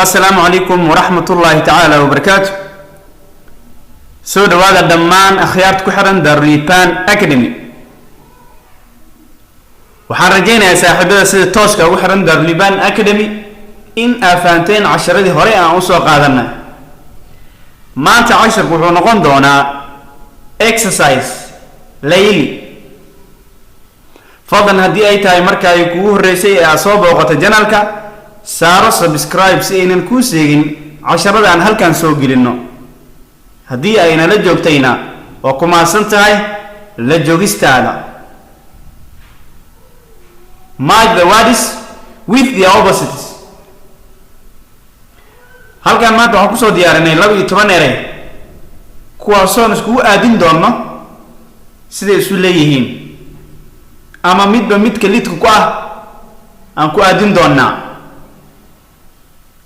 السلام عليكم ورحمة الله تعالى وبركاته. سود هذا دمان أخيارت كحرن دارليبان أكاديمي. وحرجينا يا صاحبي سيد توسكا وحرن دارليبان أكاديمي إن أفانتين عشرة دي هوري أنسو قادرنا. ما أنت عشر بحون قندونا exercise ليلي. فضلا هدي أي تاي مركا يكوه الرئيسي أصوب وقت جنالك سارو سبسكرايب سينن كوسيين عشرة عن هل كان سوق لنا هدي أين لجوكتينا وكما سنتهاي لجوكستانا match the words with the opposites. هل كان ما تحكسو ديارنا لو يتمنى كواسون سكو أدين دوما سيدي سوليهين أما ميت بميت كليت كوا أنكو أدين دونا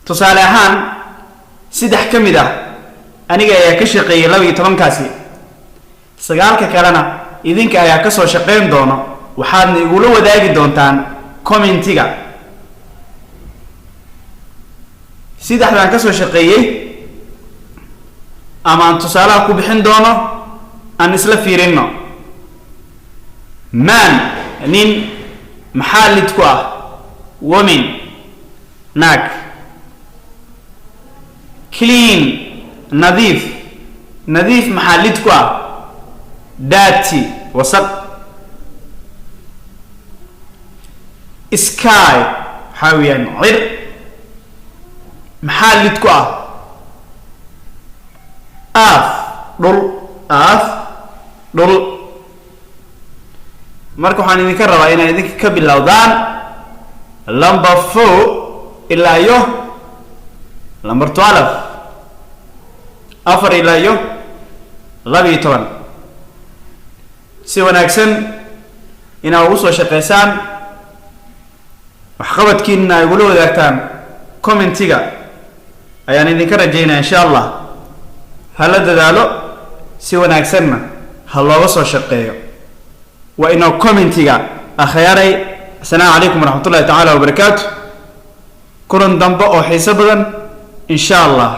tusaale ahaan saddex ka mid ah aniga ayaa ka shaqeeyay 12 kaasi sagaalka kalena idinka ayaa ka soo shaqeyn doona waxaadna igula wadaagi doontaan commentiga saddexdan ka soo shaqeeyay ama aan tusaalaha ku bixin doono aan isla fiirino man nin maxallid ku ah woman naag clean نظيف نظيف محليت كوا داتي وسط سكاي حاويا عر محليت كوا اف دول marka waxaan idinka rabaa inaan idinka ka bilowdaan number 4 ilaa iyo number 12 afar ilaa iyo 12 si wanaagsan inaad ugu soo shaqeysaan waxqabadkiina ay ugu wadaagtaan commentiga ayaan idinka rajaynayaa insha Allah hala dadaalo si wanaagsanna ha looga soo shaqeeyo wa inoo commentiga akhyaaray assalaamu calaykum waraxmatullaahi tacaala wabarakaatuh kulan dambe oo xiiso badan insha Allah